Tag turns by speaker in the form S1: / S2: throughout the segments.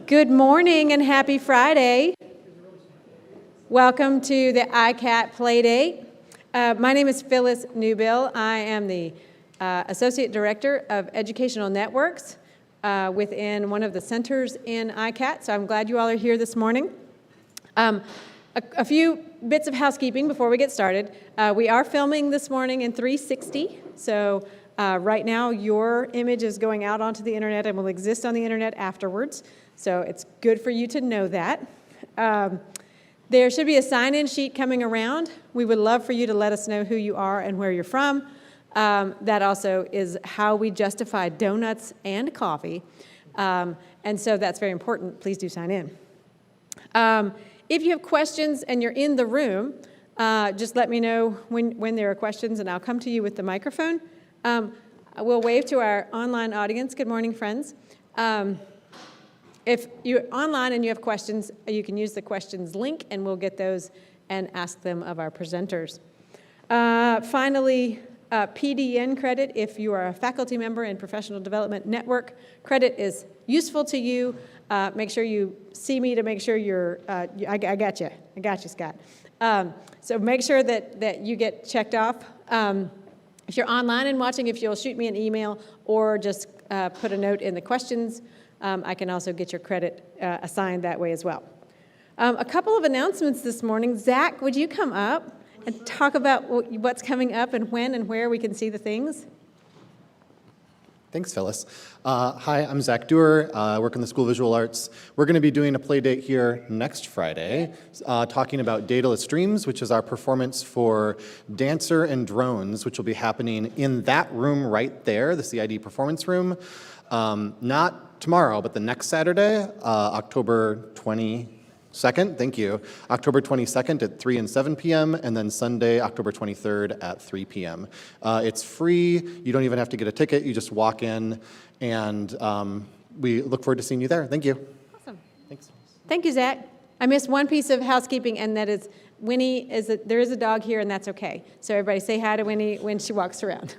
S1: Good morning and happy Friday. Welcome to the ICAT Playdate. My name is Phyllis Newbill. I am the Associate Director of Educational Networks within one of the centers in ICAT, so I'm glad you all are here this morning. A few bits of housekeeping before we get started. We are filming this morning in 360, so right now your image is going out onto the internet and will exist on the internet afterwards, so it's good for you to know that. There should be a sign-in sheet coming around. We would love for you to let us know who you are and where you're from. That also is how we justify donuts and coffee, and so that's very important. Please do sign in. If you have questions and you're in the room, just let me know when there are questions, and I'll come to you with the microphone. We'll wave to our online audience. Good morning, friends. If you're online and you have questions, you can use the questions link, and we'll get those and ask them of our presenters. Finally, PDN credit, if you are a faculty member in Professional Development Network, credit is useful to you. Make sure you see me to make sure you're, I got you, Scott. So make sure that you get checked off. If you're online and watching, if you'll shoot me an email or just put a note in the questions, I can also get your credit assigned that way as well. A couple of announcements this morning. Zach, would you come up and talk about what's coming up and when and where we can see the things?
S2: Thanks, Phyllis. Hi, I'm Zach Dewar. I work in the School of Visual Arts. We're going to be doing a play date here next Friday, talking about Daedalus Dreams, which is our performance for Dancer and Drones, which will be happening in that room right there, the CID performance room. Not tomorrow, but the next Saturday, October 22nd, thank you. October 22nd at 3 and 7 p.m. and then Sunday, October 23rd at 3 p.m. It's free. You don't even have to get a ticket. You just walk in, and we look forward to seeing you there. Thank you.
S1: Awesome.
S2: Thanks.
S1: Thank you, Zach. I missed one piece of housekeeping, and that is Winnie, there is a dog here, and that's okay. So everybody say hi to Winnie when she walks around.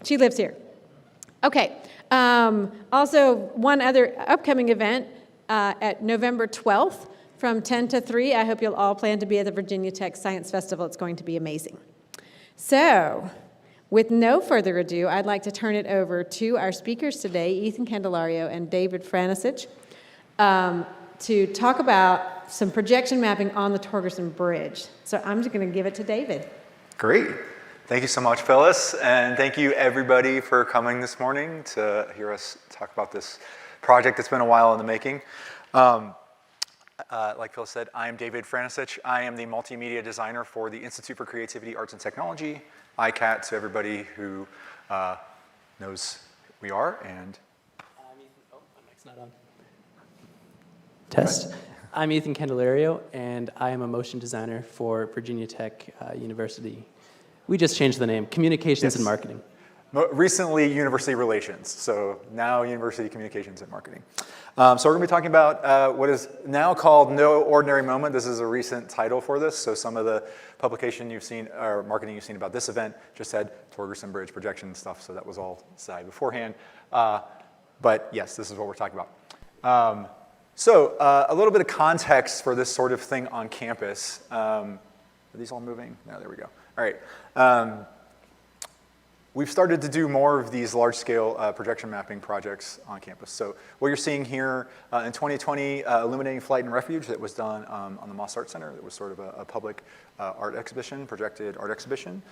S1: She lives here. Okay. Also, one other upcoming event, at November 12th from 10 to 3. I hope you'll all plan to be at the Virginia Tech Science Festival. It's going to be amazing. So, with no further ado, I'd like to turn it over to our speakers today, Ethan Candelario and David Franisich, to talk about some projection mapping on the Torgersen Bridge. So I'm just going to give it to David.
S3: Great. Thank you so much, Phyllis, and thank you everybody for coming this morning to hear us talk about this project that's been a while in the making. Like Phil said, I am David Franisich. I am the multimedia designer for the Institute for Creativity, Arts, and Technology, ICAT, to everybody who knows who we are. And
S4: I'm Ethan. Oh, my mic's not on. Test. I'm Ethan Candelario, and I am a motion designer for Virginia Tech University. We just changed the name, Communications and Marketing.
S3: Recently, University Relations, so now University Communications and Marketing. So we're going to be talking about what is now called No Ordinary Moment. This is a recent title for this, so some of the publication you've seen, or marketing you've seen about this event just had Torgersen Bridge projection stuff, so that was all decided beforehand. But yes, this is what we're talking about. So a little bit of context for this sort of thing on campus. Are these all moving? No, there we go. All right. We've started to do more of these large-scale projection mapping projects on campus. So what you're seeing here in 2020, Illuminating Flight and Refuge, that was done on the Moss Art Center. It was sort of a public art exhibition, projected art exhibition.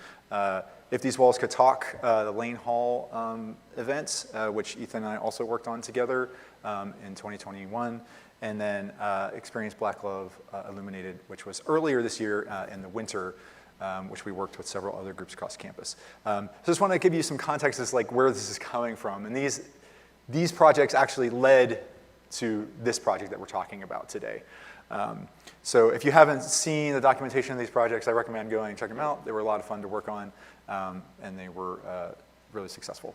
S3: If These Walls Could Talk, the Lane Hall events, which Ethan and I also worked on together in 2021. And then Experience Black Love Illuminated, which was earlier this year in the winter, which we worked with several other groups across campus. So just want to give you some context as like where this is coming from. And these projects actually led to this project that we're talking about today. So if you haven't seen the documentation of these projects, I recommend going and check them out. They were a lot of fun to work on, and they were really successful.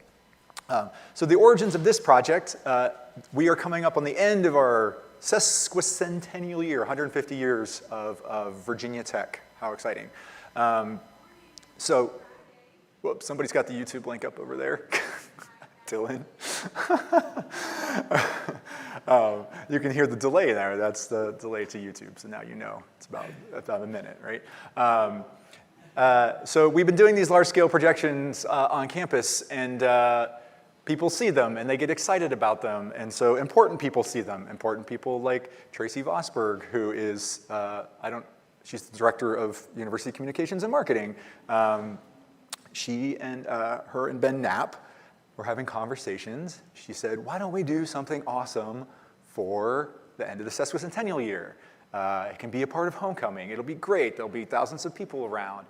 S3: So the origins of this project, we are coming up on the end of our sesquicentennial year, 150 years of Virginia Tech. How exciting. So, whoops, somebody's got the YouTube link up over there. Dylan. You can hear the delay there. That's the delay to YouTube. So now you know it's about a minute, right? So we've been doing these large-scale projections on campus, and people see them, and they get excited about them. And so important people see them. Important people like Tracy Vosberg, who is, she's the director of University Communications and Marketing. She and her and Ben Knapp were having conversations. She said, why don't we do something awesome for the end of the sesquicentennial year? It can be a part of homecoming. It'll be great. There'll be thousands of people around.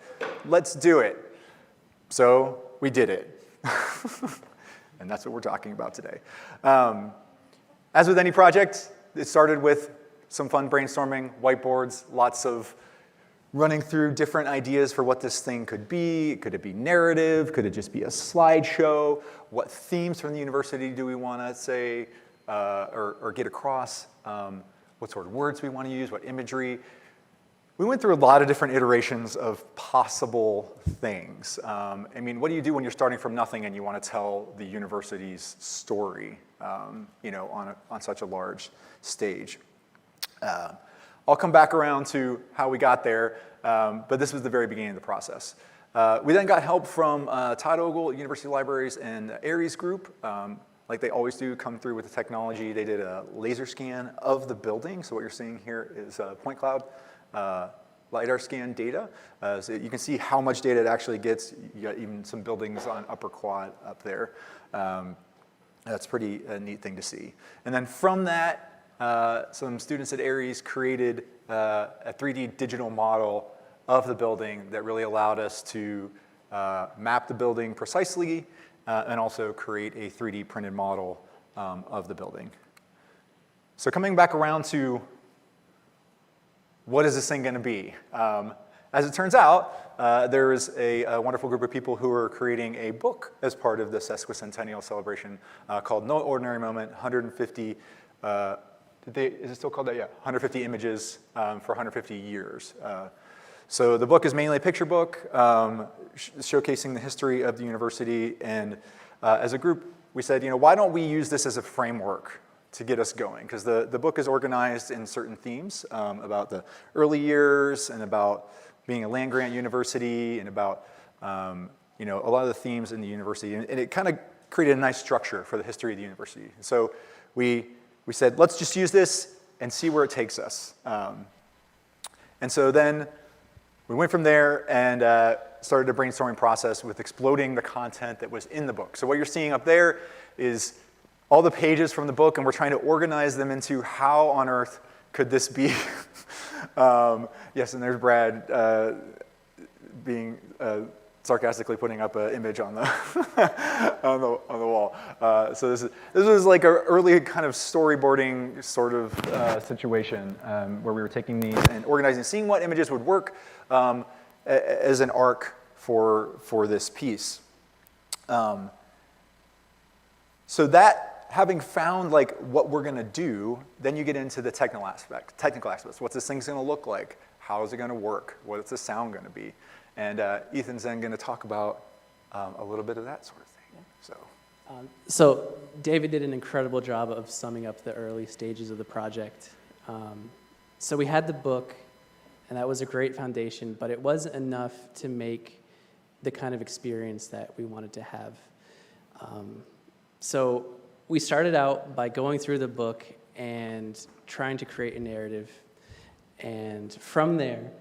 S3: Let's do it. So we did it. And that's what we're talking about today. As with any project, it started with some fun brainstorming, whiteboards, lots of running through different ideas for what this thing could be. Could it be narrative? Could it just be a slideshow? What themes from the university do we want to say or get across? What sort of words we want to use? What imagery? We went through a lot of different iterations of possible things. I mean, what do you do when you're starting from nothing and you want to tell the university's story, on such a large stage? I'll come back around to how we got there, but this was the very beginning of the process. We then got help from Todd Ogle, University Libraries, and the Aries Group. Like they always do, come through with the technology. They did a laser scan of the building. So what you're seeing here is point cloud LiDAR scan data. So you can see how much data it actually gets. You got even some buildings on upper quad up there. That's pretty a neat thing to see. And then from that, some students at Aries created a 3D digital model of the building that really allowed us to map the building precisely and also create a 3D printed model of the building. So coming back around to what is this thing going to be? As it turns out, there is a wonderful group of people who are creating a book as part of the sesquicentennial celebration called No Ordinary Moment, 150 is it still called that? Yeah, 150 images for 150 years. So the book is mainly a picture book showcasing the history of the university. And as a group, we said, why don't we use this as a framework to get us going? Because the book is organized in certain themes about the early years and about being a land-grant university and about a lot of the themes in the university. And it kind of created a nice structure for the history of the university. So we said, let's just use this and see where it takes us. And so then we went from there and started a brainstorming process with exploding the content that was in the book. So what you're seeing up there is all the pages from the book, and we're trying to organize them into how on earth could this be. Yes, and there's Brad being sarcastically putting up an image on the on the wall. So this was like an early kind of storyboarding sort of situation where we were taking these and organizing, seeing what images would work as an arc for this piece. So that having found like what we're going to do, then you get into the technical aspects. What's this thing's going to look like? How is it going to work? What's the sound going to be? And Ethan's then going to talk about a little bit of that sort of thing.
S4: So David did an incredible job of summing up the early stages of the project. So we had the book, and that was a great foundation, but it wasn't enough to make the kind of experience that we wanted to have. So we started out by going through the book and trying to create a narrative. And from there,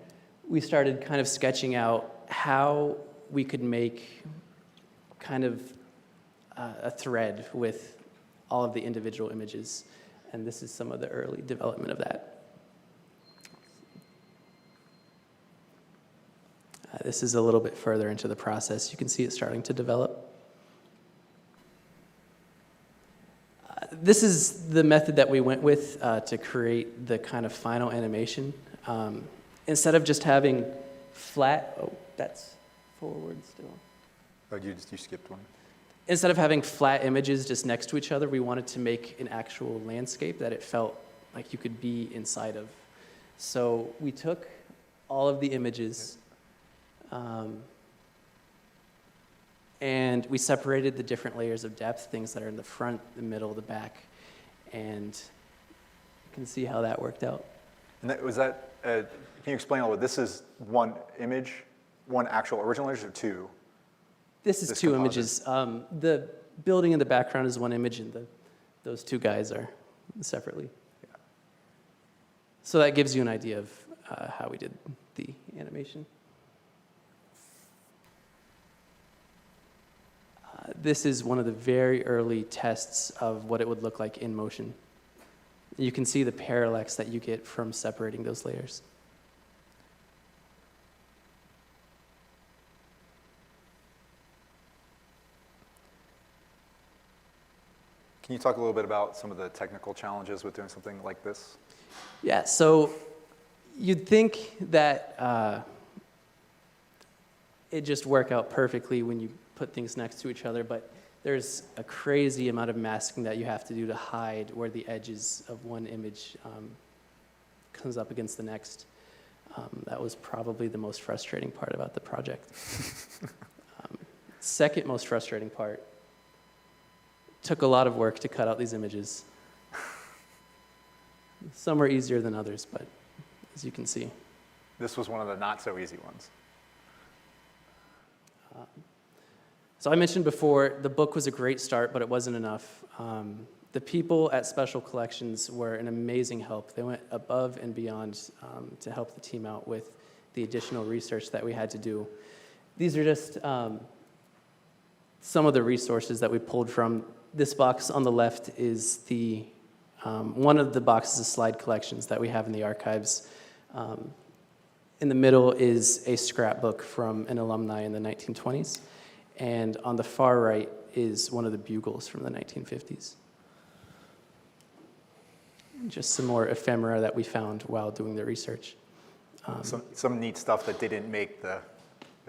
S4: we started kind of sketching out how we could make kind of a thread with all of the individual images. And this is some of the early development of that. This is a little bit further into the process. You can see it starting to develop. This is the method that we went with to create the kind of final animation. Instead of just having flat, that's forward still.
S3: Oh, you skipped one.
S4: Instead of having flat images just next to each other, we wanted to make an actual landscape that it felt like you could be inside of. So we took all of the images and we separated the different layers of depth, things that are in the front, the middle, the back. and you can see how that worked out.
S3: And can you explain a little bit? This is one image, one actual original image, or two?
S4: This is
S3: This
S4: two
S3: composite.
S4: images. The building in the background is one image, and those two guys are separately.
S3: Yeah.
S4: So that gives you an idea of how we did the animation. This is one of the very early tests of what it would look like in motion. You can see the parallax that you get from separating those layers.
S3: Can you talk a little bit about some of the technical challenges with doing something like this?
S4: Yeah, so you'd think that it'd just work out perfectly when you put things next to each other, but there's a crazy amount of masking that you have to do to hide where the edges of one image comes up against the next. That was probably the most frustrating part about the project. Second most frustrating part, took a lot of work to cut out these images. Some are easier than others, but as you can see.
S3: This was one of the not so easy ones.
S4: So I mentioned before, the book was a great start, but it wasn't enough. The people at Special Collections were an amazing help. They went above and beyond to help the team out with the additional research that we had to do. These are just some of the resources that we pulled from. This box on the left is the one of the boxes of slide collections that we have in the archives. In the middle is a scrapbook from an alumni in the 1920s. And on the far right is one of the bugles from the 1950s. Just some more ephemera that we found while doing the research.
S3: Some neat stuff that didn't make the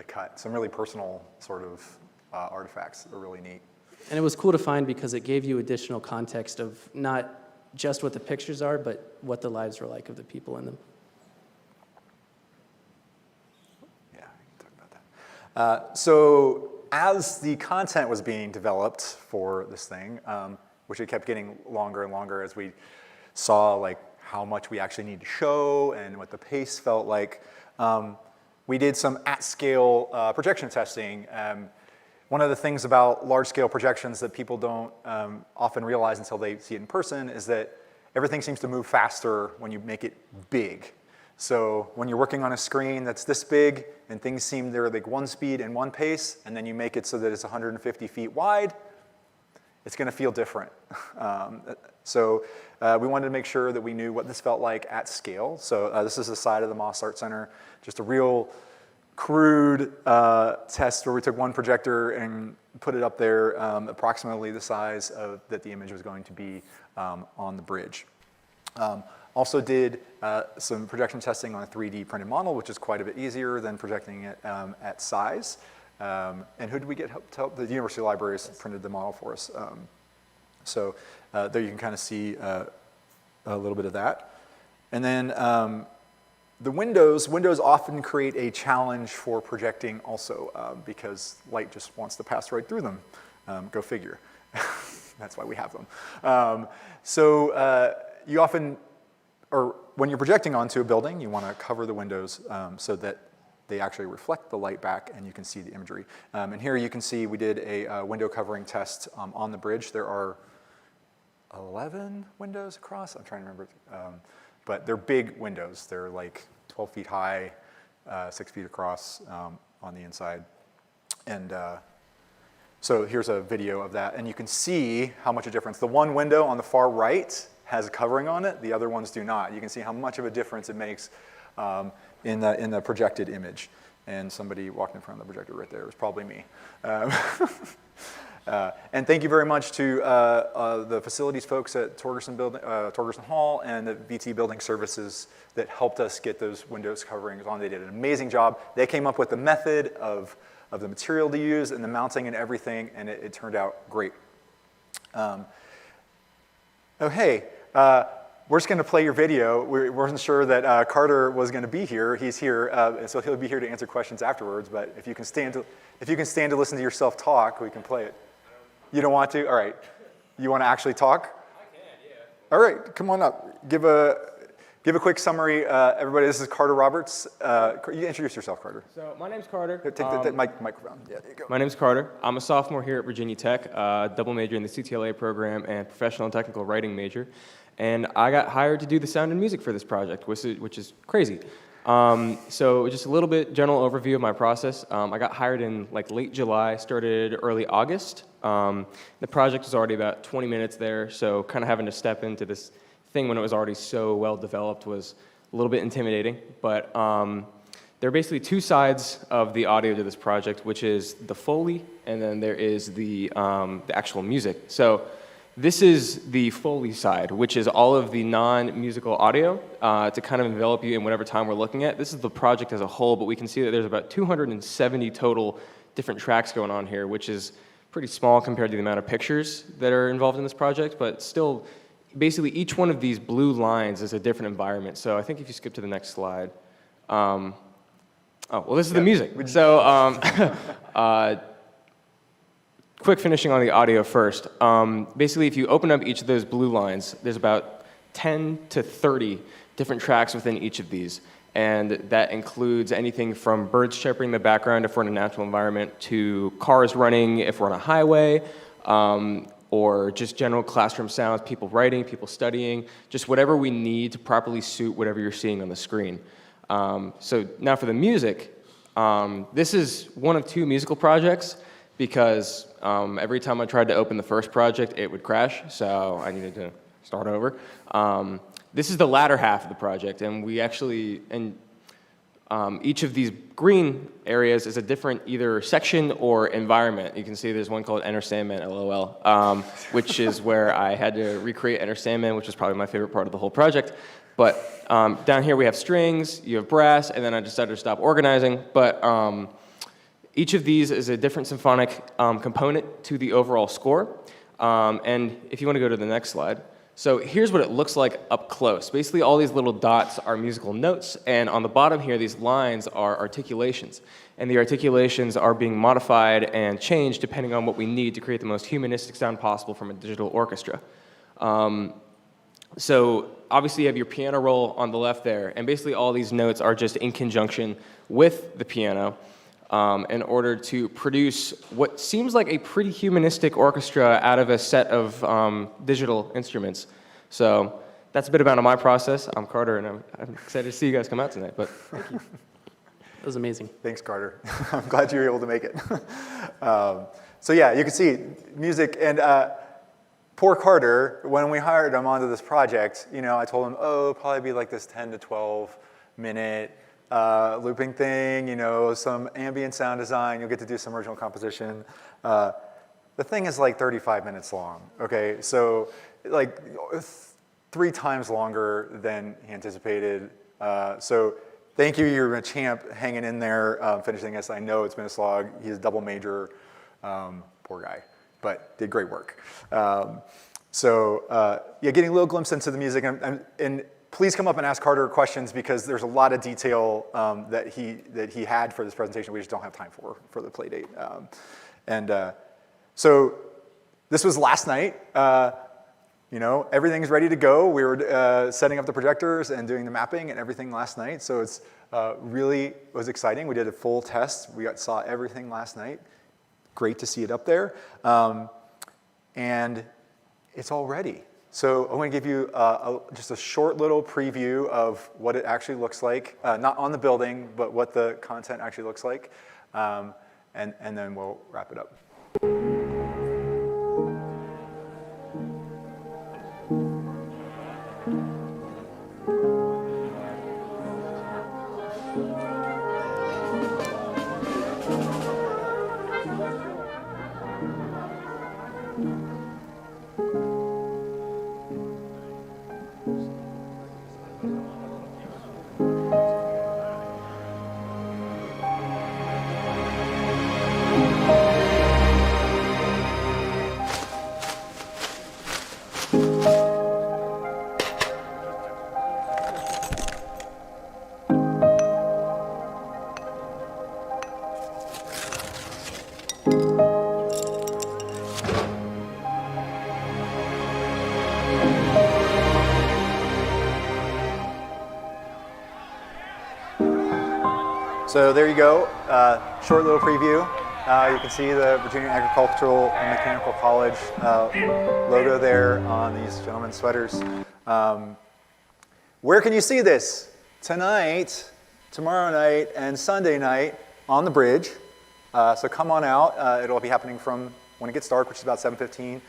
S3: cut. Some really personal sort of artifacts are really neat.
S4: And it was cool to find because it gave you additional context of not just what the pictures are, but what the lives were like of the people in them.
S3: Yeah, I can talk about that. So as the content was being developed for this thing, which it kept getting longer and longer as we saw like how much we actually need to show and what the pace felt like, we did some at-scale projection testing. One of the things about large-scale projections that people don't often realize until they see it in person is that everything seems to move faster when you make it big. So when you're working on a screen that's this big and things seem they're like one speed and one pace, and then you make it so that it's 150 feet wide, it's going to feel different. So we wanted to make sure that we knew what this felt like at scale. So this is the side of the Moss Art Center, just a real crude test where we took one projector and put it up there approximately the size that the image was going to be on the bridge. Also did some projection testing on a 3D printed model, which is quite a bit easier than projecting it at size. And who did we get help to help? The University Libraries printed the model for us. So there you can kind of see a little bit of that. And then the windows often create a challenge for projecting also because light just wants to pass right through them. Go figure. That's why we have them. So you often, or when you're projecting onto a building, you want to cover the windows so that they actually reflect the light back and you can see the imagery. And here you can see we did a window covering test on the bridge. There are 11 windows across. I'm trying to remember. But they're big windows. They're like 12 feet high, 6 feet across on the inside. And so here's a video of that. And you can see how much a difference. The one window on the far right has a covering on it. The other ones do not. You can see how much of a difference it makes in the projected image. And somebody walked in front of the projector right there. It was probably me. And thank you very much to the facilities folks at Torgersen Hall and the VT Building Services that helped us get those windows coverings on. They did an amazing job. They came up with the method of the material to use and the mounting and everything, and it turned out great. Oh, hey, we're just going to play your video. We weren't sure that Carter was going to be here. He's here, and so he'll be here to answer questions afterwards. But if you can stand to listen to yourself talk, we can play it. You don't want to? All right. You want to actually talk?
S5: I can,
S3: All right, come on up. Give a quick summary. Everybody, this is Carter Roberts. You introduce yourself, Carter.
S5: So my name's Carter.
S3: Take the microphone. Yeah, there you go.
S5: My name's Carter. I'm a sophomore here at Virginia Tech, double major in the CTLA program and professional and technical writing major. And I got hired to do the sound and music for this project, which is crazy. So just a little bit general overview of my process. I got hired in like late July, started early August. The project was already about 20 minutes there, so kind of having to step into this thing when it was already so well developed was a little bit intimidating. But there are basically two sides of the audio to this project, which is the Foley, and then there is the actual music. So this is the Foley side, which is all of the non-musical audio to kind of envelop you in whatever time we're looking at. This is the project as a whole, but we can see that there's about 270 total different tracks going on here, which is pretty small compared to the amount of pictures that are involved in this project, but still, basically each one of these blue lines is a different environment. So I think if you skip to the next slide. Oh, well, this is the music. So quick finishing on the audio first. Basically, if you open up each of those blue lines, there's about 10 to 30 different tracks within each of these. And that includes anything from birds chirping in the background if we're in a natural environment to cars running if we're on a highway, or just general classroom sounds, people writing, people studying, just whatever we need to properly suit whatever you're seeing on the screen. So now for the music, this is one of two musical projects because every time I tried to open the first project, it would crash, so I needed to start over. This is the latter half of the project, and we actually, each of these green areas is a different either section or environment. You can see there's one called Enter Sandman, LOL, which is where I had to recreate Enter Sandman, which was probably my favorite part of the whole project. But down here we have strings, you have brass, and then I decided to stop organizing. But each of these is a different symphonic component to the overall score. And if you want to go to the next slide. So here's what it looks like up close. Basically, all these little dots are musical notes, and on the bottom here, these lines are articulations. And the articulations are being modified and changed depending on what we need to create the most humanistic sound possible from a digital orchestra. So obviously, you have your piano roll on the left there, and basically all these notes are just in conjunction with the piano in order to produce what seems like a pretty humanistic orchestra out of a set of digital instruments. So that's a bit about my process. I'm Carter, and I'm excited to see you guys come out tonight, but thank you.
S4: That was amazing.
S3: Thanks, Carter. I'm glad you were able to make it. So yeah, you can see music, and poor Carter, when we hired him onto this project, I told him, oh, it'll probably be like this 10 to 12 minute looping thing, some ambient sound design, you'll get to do some original composition. The thing is like 35 minutes long, okay? So like 3 times longer than he anticipated. So thank you, you're a champ hanging in there, finishing this. I know it's been a slog. He's a double major, poor guy, but did great work. Yeah, getting a little glimpse into the music, and please come up and ask Carter questions because there's a lot of detail that he had for this presentation we just don't have time for the Playdate. So this was last night. Everything's ready to go. We were setting up the projectors and doing the mapping and everything last night. So it's really was exciting. We did a full test. We saw everything last night. Great to see it up there. And it's all ready. So I'm going to give you just a short little preview of what it actually looks like, not on the building, but what the content actually looks like, and then we'll wrap it up. So there you go, short little preview. You can see the Virginia Agricultural and Mechanical College logo there on these gentlemen's sweaters. Where can you see this? Tonight, tomorrow night, and Sunday night on the bridge. So come on out. It'll be happening from when it gets dark, which is about 7:15,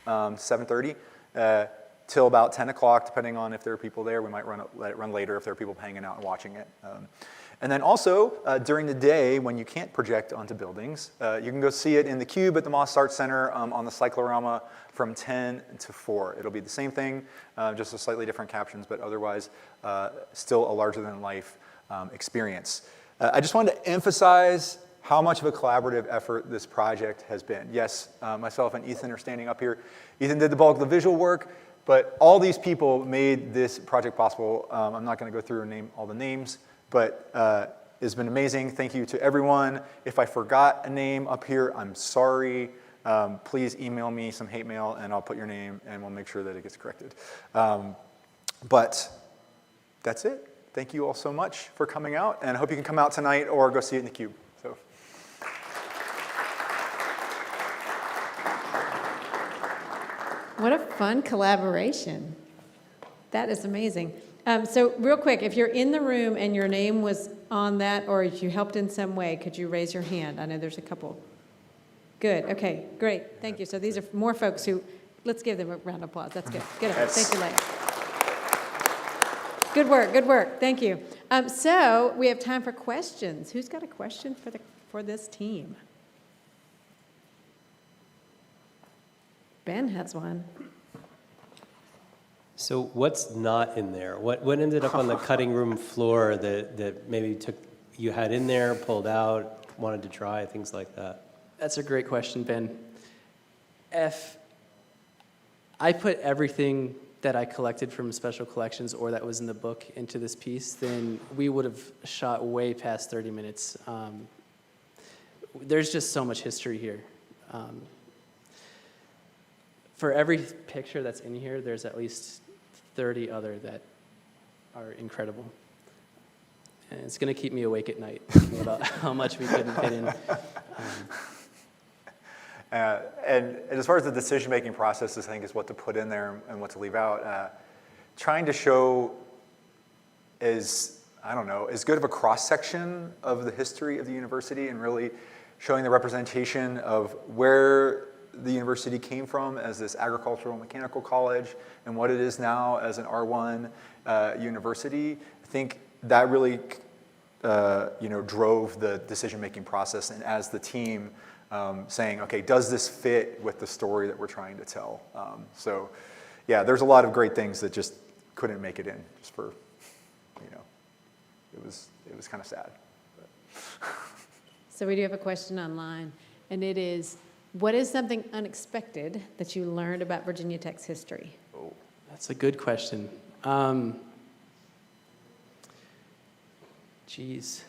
S3: 7:30, till about 10 o'clock, depending on if there are people there. We might let it run later if there are people hanging out and watching it. And then also, during the day, when you can't project onto buildings, you can go see it in the Cube at the Moss Arts Center on the cyclorama from 10 to 4. It'll be the same thing, just with slightly different captions, but otherwise still a larger-than-life experience. I just wanted to emphasize how much of a collaborative effort this project has been. Yes, myself and Ethan are standing up here. Ethan did the bulk of the visual work, but all these people made this project possible. I'm not going to go through and name all the names, but it's been amazing. Thank you to everyone. If I forgot a name up here, I'm sorry. Please email me some hate mail, and I'll put your name, and we'll make sure that it gets corrected. But that's it. Thank you all so much for coming out, and I hope you can come out tonight or go see it in the Cube. So.
S1: What a fun collaboration. That is amazing. So real quick, if you're in the room and your name was on that, or if you helped in some way, could you raise your hand? I know there's a couple. Good, okay, great, thank you. So these are more folks who, let's give them a round of applause. That's good, good, thank you, Leigh. Good work, thank you. So we have time for questions. Who's got a question for this team? Ben has one.
S6: So what's not in there? What ended up on the cutting room floor that maybe you had in there, pulled out, wanted to try, things like that?
S4: That's a great question, Ben. If I put everything that I collected from special collections or that was in the book into this piece, then we would have shot way past 30 minutes. There's just so much history here. For every picture that's in here, there's at least 30 other that are incredible. And it's going to keep me awake at night thinking about how much we couldn't fit in.
S3: And as far as the decision-making process, I think is what to put in there and what to leave out. Trying to show as good of a cross-section of the history of the university and really showing the representation of where the university came from as this agricultural and mechanical college and what it is now as an R1 university. I think that really drove the decision-making process, and as the team saying, okay, does this fit with the story that we're trying to tell? So yeah, there's a lot of great things that just couldn't make it in, just for, it was kind of sad.
S1: So we do have a question online, and it is, what is something unexpected that you learned about Virginia Tech's history?
S4: Oh, that's a good question. Geez.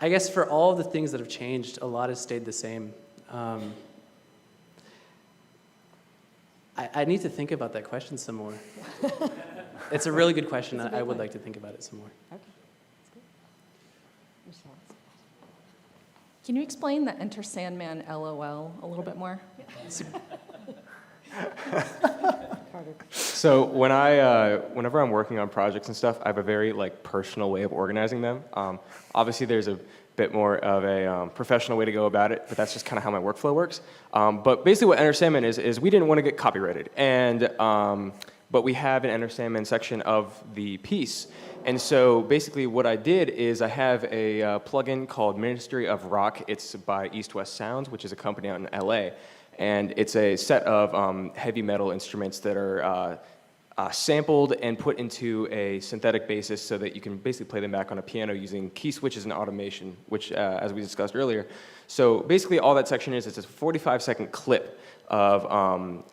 S4: I guess for all the things that have changed, a lot has stayed the same. I need to think about that question some more. It's a really good question. I would like to think about it some more.
S1: Okay, that's good. Michelle.
S7: Can you explain the Enter Sandman LOL a little bit more?
S5: So whenever I'm working on projects and stuff, I have a very personal way of organizing them. Obviously, there's a bit more of a professional way to go about it, but that's just kind of how my workflow works. But basically, what Enter Sandman is we didn't want to get copyrighted, and but we have an Enter Sandman section of the piece. And so basically what I did is I have a plugin called Ministry of Rock. It's by East West Sounds, which is a company out in LA. And it's a set of heavy metal instruments that are sampled and put into a synthetic basis so that you can basically play them back on a piano using key switches and automation, which, as we discussed earlier. So basically all that section is a 45-second clip of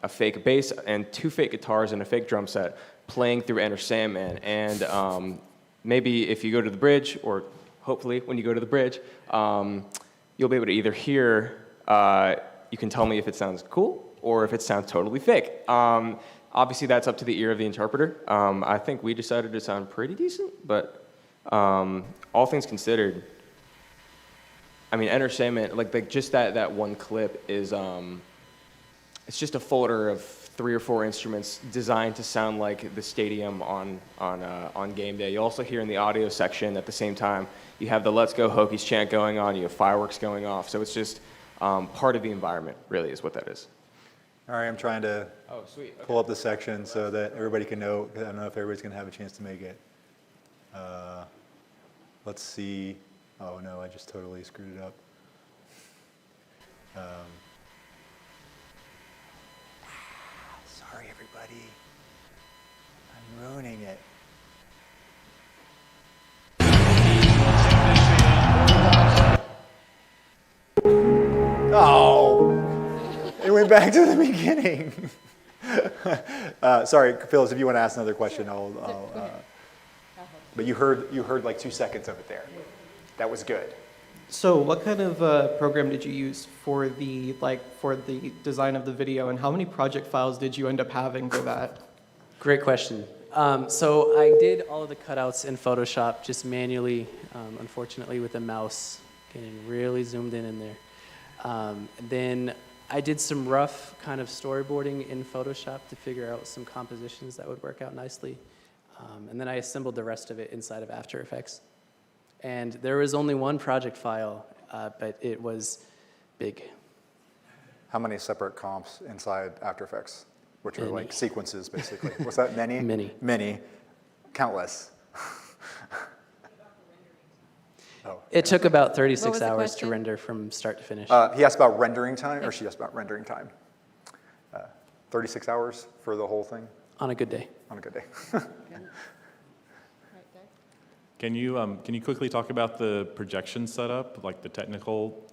S5: a fake bass and 2 fake guitars and a fake drum set playing through Enter Sandman. And maybe if you go to the bridge, or hopefully when you go to the bridge, you'll be able to either hear, you can tell me if it sounds cool or if it sounds totally fake. Obviously that's up to the ear of the interpreter. I think we decided to sound pretty decent, but All things considered, I mean, entertainment, like just that one clip is, it's just a folder of 3 or 4 instruments designed to sound like the stadium on game day. You also hear in the audio section at the same time, you have the Let's Go Hokies chant going on, you have fireworks going off, so it's just part of the environment, really, is what that is.
S3: All right, I'm trying to
S5: Oh, sweet. Okay.
S3: pull up the section so that everybody can know, 'cause I don't know if everybody's going to have a chance to make it. Let's see. Oh, no, I just totally screwed it up. Sorry, everybody. I'm ruining it. Oh, it went back to the beginning. Sorry, Phyllis, if you want to ask another question, but you heard like 2 seconds of it there. That was good.
S8: So what kind of program did you use for the design of the video, and how many project files did you end up having for that?
S4: Great question. So I did all of the cutouts in Photoshop just manually, unfortunately with the mouse getting really zoomed in there. Then I did some rough kind of storyboarding in Photoshop to figure out some compositions that would work out nicely. And then I assembled the rest of it inside of After Effects. And there was only one project file, but it was big.
S3: How many separate comps inside After Effects, which are
S4: Many.
S3: like sequences, basically? What's that, many?
S4: Many.
S3: Many. Countless. Oh.
S4: It took about
S1: What
S4: 36
S1: was the
S4: hours to
S1: question?
S4: render from start to finish.
S3: He asked about rendering time, or she asked about rendering time. 36 hours for the whole thing
S4: On a good day.
S3: on a good day.
S9: Can you quickly talk about the projection setup, like the technical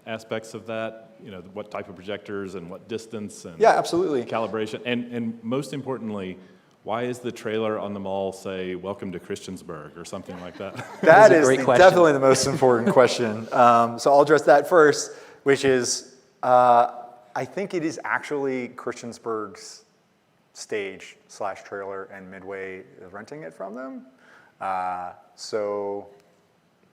S9: aspects of that? You know, what type of projectors and what distance and
S3: Yeah, absolutely.
S9: calibration, and most importantly, why is the trailer on the mall say "Welcome to Christiansburg" or something like that?
S3: That
S4: a
S3: is
S4: great question.
S3: definitely the most important question. So I'll address that first, which is I think it is actually Christiansburg's stage / trailer, and Midway is renting it from them. So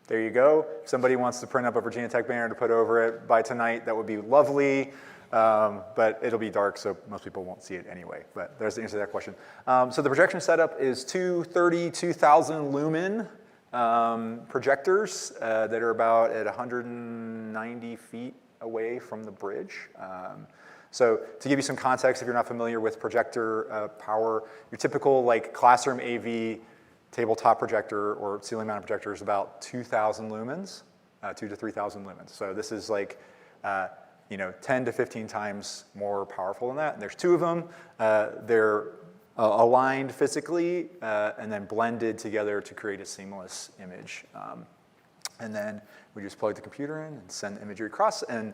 S3: there you go. If somebody wants to print up a Virginia Tech banner to put over it by tonight, that would be lovely. But it'll be dark, so most people won't see it anyway. But there's the answer to that question. So the projection setup is two 32,000 lumen projectors that are about at 190 feet away from the bridge. So to give you some context, if you're not familiar with projector power, your typical like classroom AV tabletop projector or ceiling mounted projector is about 2,000 lumens, 2 to 3,000 lumens. So this is like 10 to 15 times more powerful than that. And there's 2 of them. They're aligned physically and then blended together to create a seamless image. And then we just plug the computer in and send the imagery across. And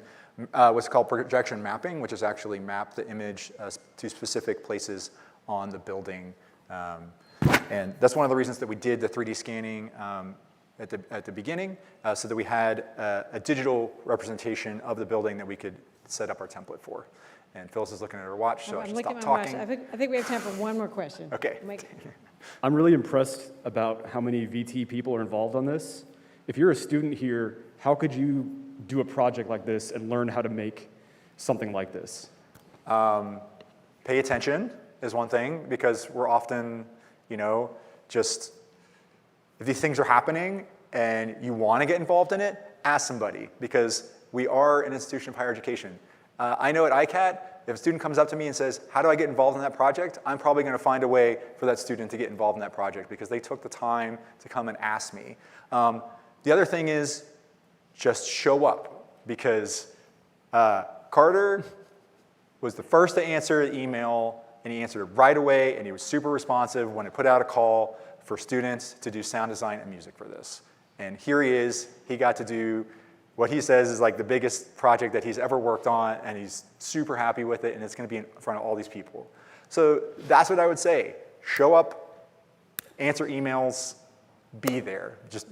S3: what's called projection mapping, which is actually map the image to specific places on the building. And that's one of the reasons that we did the 3D scanning at the beginning, so that we had a digital representation of the building that we could set up our template for. And Phyllis is looking at her watch, so I
S1: I'm
S3: should
S1: looking
S3: stop
S1: at my watch.
S3: talking.
S1: I think we have time for one more question.
S3: Okay.
S10: I'm really impressed about how many VT people are involved on this. If you're a student here, how could you do a project like this and learn how to make something like this?
S3: Pay attention is one thing, because we're often, just, if these things are happening and you want to get involved in it, ask somebody, because we are an institution of higher education. I know at ICAT, if a student comes up to me and says, how do I get involved in that project? I'm probably going to find a way for that student to get involved in that project because they took the time to come and ask me. The other thing is just show up, because Carter was the first to answer the email, and he answered it right away, and he was super responsive when I put out a call for students to do sound design and music for this. And here he is. He got to do what he says is like the biggest project that he's ever worked on, and he's super happy with it, and it's going to be in front of all these people. So that's what I would say. Show up, answer emails, be there. Just,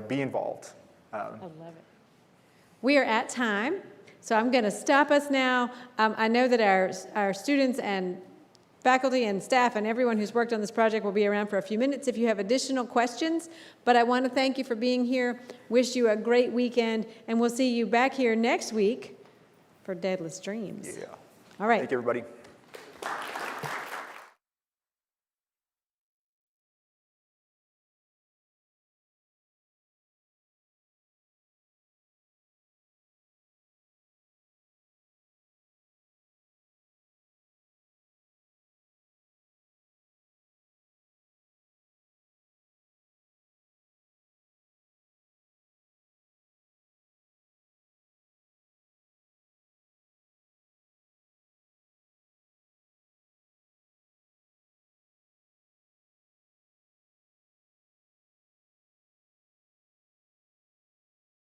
S3: be involved.
S1: I love it. We are at time, so I'm going to stop us now. I know that our students and faculty and staff and everyone who's worked on this project will be around for a few minutes if you have additional questions. But I want to thank you for being here, wish you a great weekend, and we'll see you back here next week for Daedalus Dreams.
S3: Yeah.
S1: All right.
S3: Thank you, everybody.